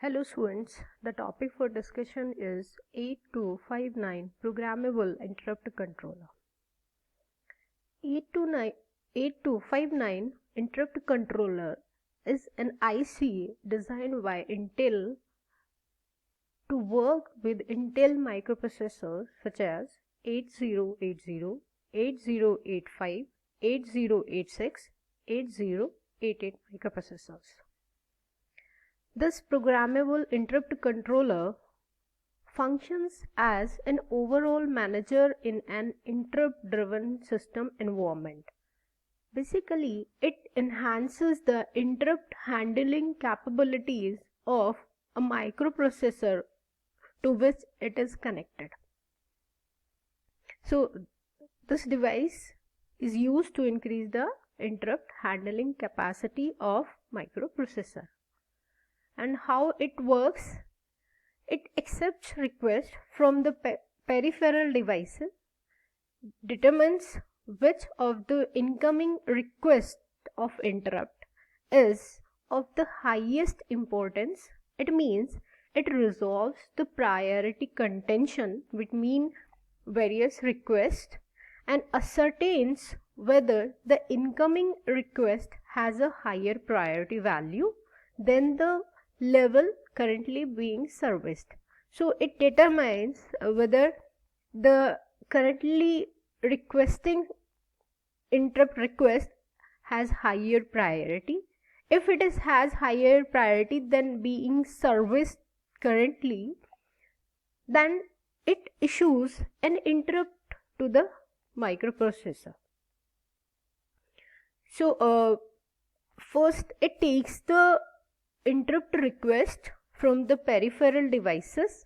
Hello students, the topic for discussion is 8259 Programmable Interrupt Controller. 8259 Interrupt Controller is an IC designed by Intel to work with Intel microprocessors such as 8080, 8085, 8086, 8088 microprocessors. This programmable interrupt controller functions as an overall manager in an interrupt-driven system environment. Basically, it enhances the interrupt handling capabilities of a microprocessor to which it is connected. So, this device is used to increase the interrupt handling capacity of microprocessor. And how it works, it accepts requests from the peripheral devices, determines which of the incoming request of interrupt is of the highest importance. It means it resolves the priority contention between various requests and ascertains whether the incoming request has a higher priority value than the level currently being serviced. So it determines whether the currently requesting interrupt request has higher priority. If it has higher priority than being serviced currently, then it issues an interrupt to the microprocessor. So first it takes the interrupt request from the peripheral devices,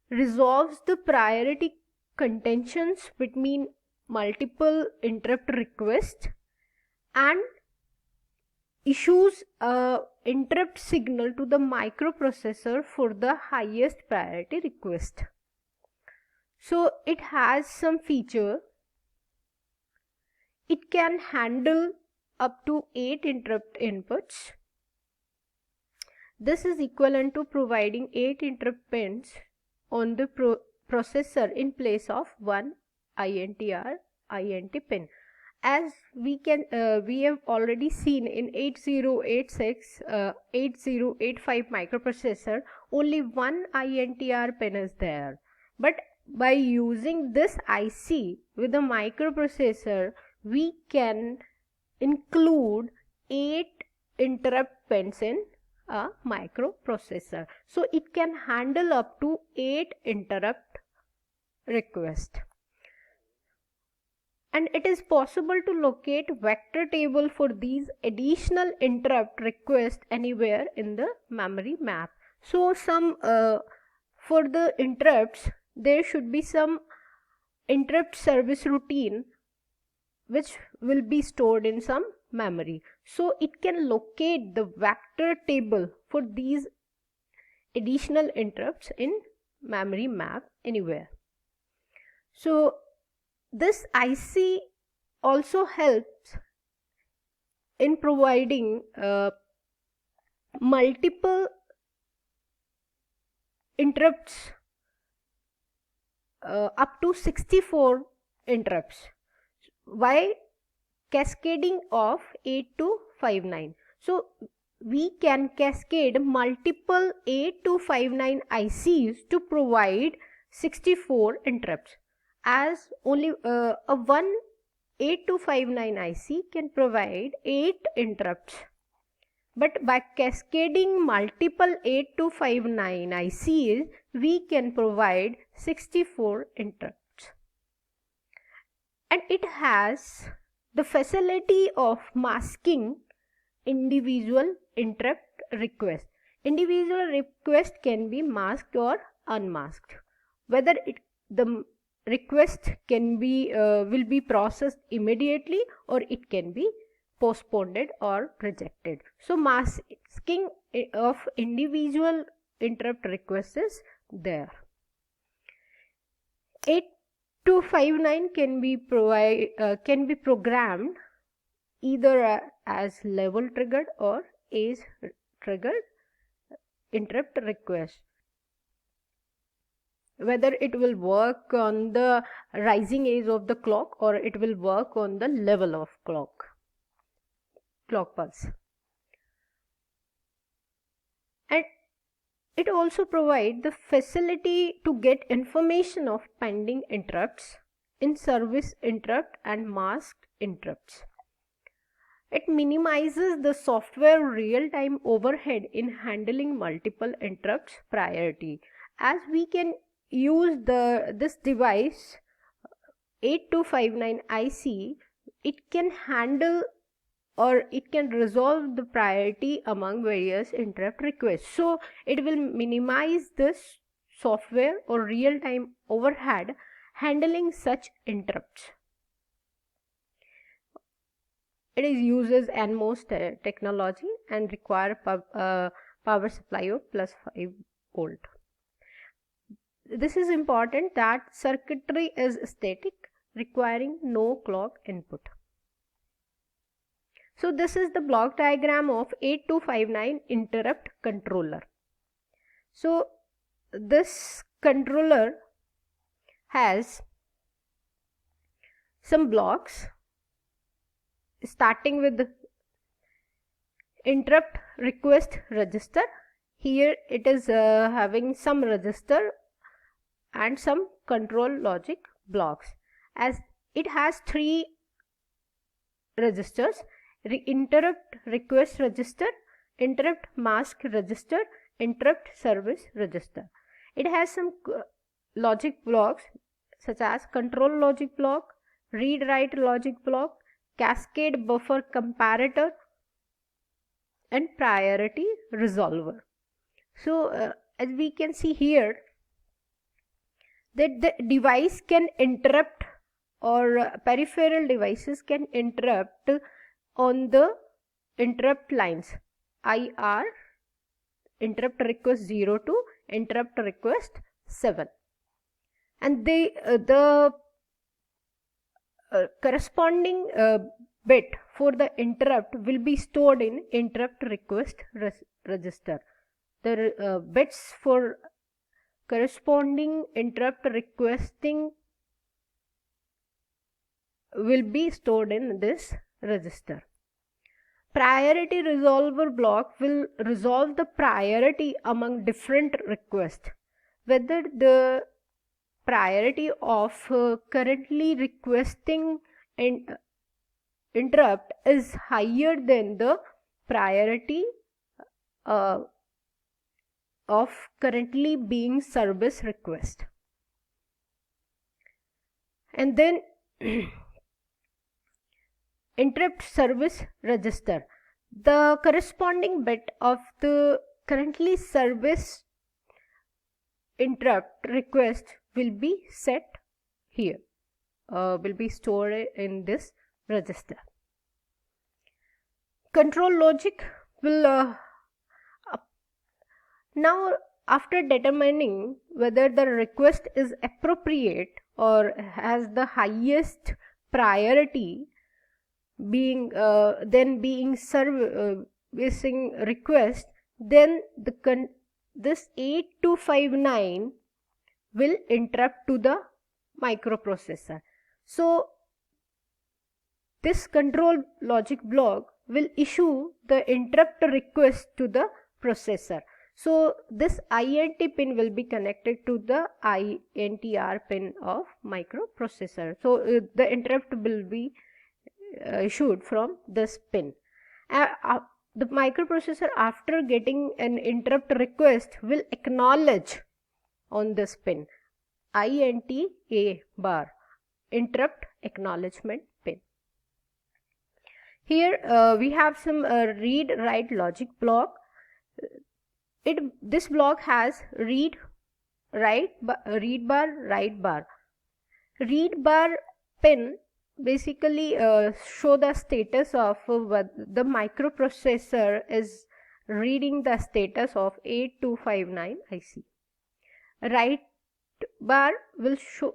resolves the priority contentions between multiple interrupt requests, and issues a interrupt signal to the microprocessor for the highest priority request. So it has some feature. It can handle up to 8 interrupt inputs. This is equivalent to providing 8 interrupt pins on the processor in place of one INTR INT pin. As we have already seen in 8086, 8085 microprocessor, only one INTR pin is there. But by using this IC with a microprocessor, we can include 8 interrupt pins in a microprocessor. So it can handle up to 8 interrupt requests. And it is possible to locate vector table for these additional interrupt requests anywhere in the memory map. So for the interrupts, there should be some interrupt service routine which will be stored in some memory. So it can locate the vector table for these additional interrupts in memory map anywhere. So this IC also helps in providing multiple interrupts, up to 64 interrupts. Why? Cascading of 8259. So we can cascade multiple 8259 ICs to provide 64 interrupts, as only a one 8259 IC can provide 8 interrupts. But by cascading multiple 8259 ICs, we can provide 64 interrupts. And it has the facility of masking individual interrupt requests. Individual request can be masked or unmasked. Whether the request can be will be processed immediately, or it can be postponed or rejected. So masking of individual interrupt requests is there. 8259 can be programmed either as level triggered or age triggered interrupt request, whether it will work on the rising edge of the clock or it will work on the level of clock pulse. And it also provides the facility to get information of pending interrupts, in service interrupt and masked interrupts. It minimizes the software real-time overhead in handling multiple interrupts priority, as we can use this device 8259 IC. It can handle or it can resolve the priority among various interrupt requests. So it will minimize this software or real-time overhead handling such interrupts. It is uses NMOS technology and require power supply of plus 5 volt. This is important that circuitry is static, requiring no clock input. So this is the block diagram of 8259 interrupt controller. So this controller has some blocks, starting with the interrupt request register. Here it is having some register and some control logic blocks, as it has 3 registers: interrupt request register, interrupt mask register, interrupt service register. It has some logic blocks such as control logic block, read write logic block, cascade buffer comparator, and priority resolver. So as we can see here, that the device can interrupt, or peripheral devices can interrupt on the interrupt lines IR, interrupt request 0 to interrupt request 7, and the corresponding bit for the interrupt will be stored in interrupt request register. The bits for corresponding interrupt requesting will be stored in this register. Priority resolver block will resolve the priority among different requests, whether the priority of currently requesting interrupt is higher than the priority of currently being service request. And then interrupt service register, the corresponding bit of the currently service interrupt request will be set here, will be stored in this register. Control logic will now, after determining whether the request is appropriate or has the highest priority, being servicing request, then this 8259 will interrupt to the microprocessor. So this control logic block will issue the interrupt request to the processor. So this INT pin will be connected to the INTR pin of microprocessor. So the interrupt will be issued from this pin. The microprocessor, after getting an interrupt request, will acknowledge on this pin, INTA bar, interrupt acknowledgement pin. Here we have some read write logic block. This block has read bar, write bar. Read bar pin basically show the status of the microprocessor is reading the status of 8259 IC. Write bar will show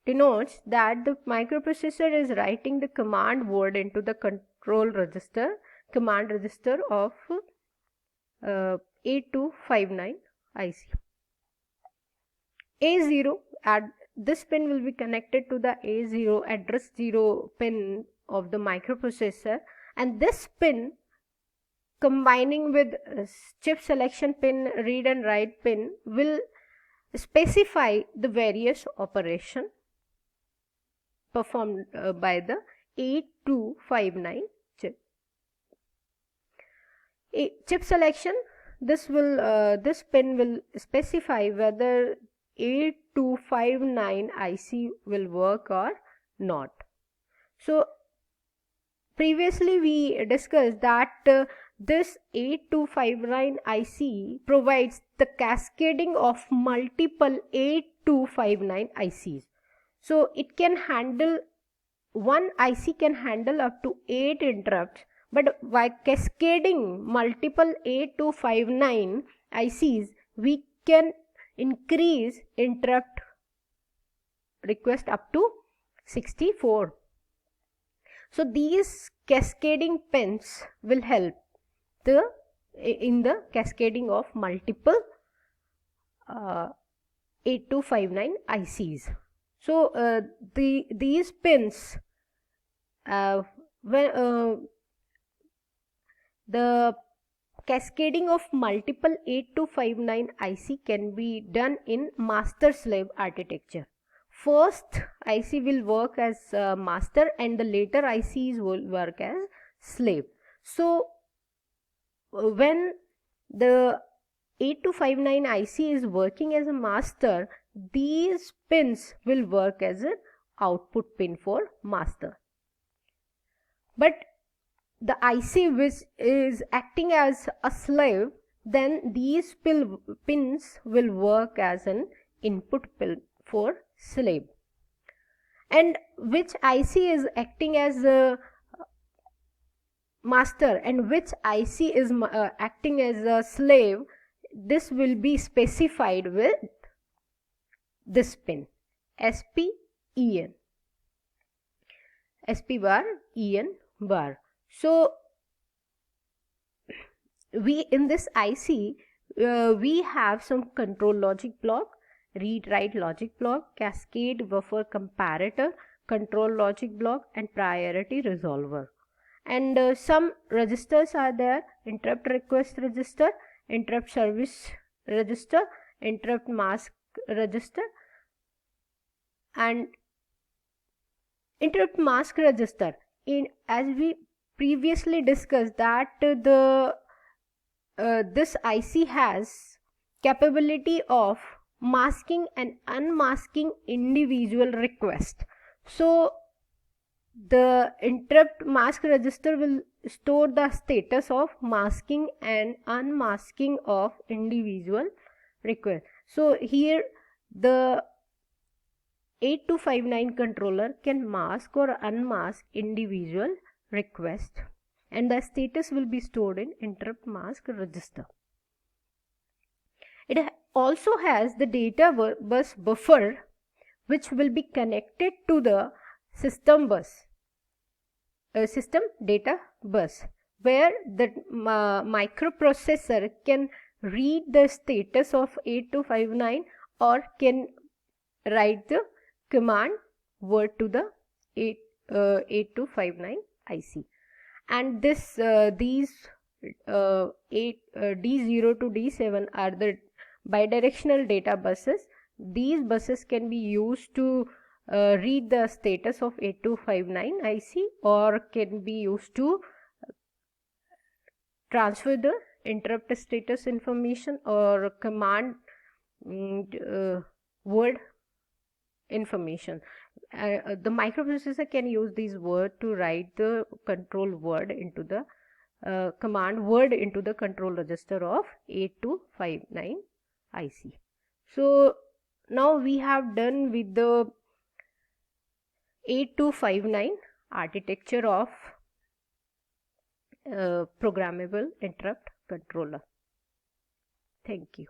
denotes that the microprocessor is writing the command word into the control register, command register of 8259 IC. A0, this pin will be connected to the A0 address 0 pin of the microprocessor, and this pin combining with chip selection pin, read and write pin will specify the various operation performed by the 8259 chip. Chip selection, this pin will specify whether 8259 IC will work or not. So previously we discussed that this 8259 IC provides the cascading of multiple 8259 ICs. So it can handle, one IC can handle up to 8 interrupts, but by cascading multiple 8259 ICs, we can increase interrupt request up to 64. So these cascading pins will help in the cascading of multiple 8259 ICs. So these pins, the cascading of multiple 8259 IC can be done in master-slave architecture. First IC will work as master and the later ICs will work as slave. So when the 8259 IC is working as a master, these pins will work as an output pin for master. But the IC which is acting as a slave, then these pins will work as an input pin for slave. And which IC is acting as a master and which IC is acting as a slave, this will be specified with this pin, SP bar, EN bar. So we in this IC we have some control logic block, read write logic block, cascade buffer comparator, control logic block, and priority resolver. And some registers are there: interrupt request register, interrupt service register, interrupt mask register, and interrupt mask register. As we previously discussed that this IC has capability of masking and unmasking individual request. So the interrupt mask register will store the status of masking and unmasking of individual request. So here the 8259 controller can mask or unmask individual request, and the status will be stored in interrupt mask register. It also has the data bus buffer, which will be connected to the system data bus, where the microprocessor can read the status of 8259 or can write the command word to the 8259 IC. And these D0 to D7 are the bidirectional data buses. These buses can be used to read the status of 8259 IC or can be used to transfer the interrupt status information or command word information. The microprocessor can use these words to write the control word into the command word into the control register of 8259 IC. So now we have done with the 8259 architecture of programmable interrupt controller. Thank you.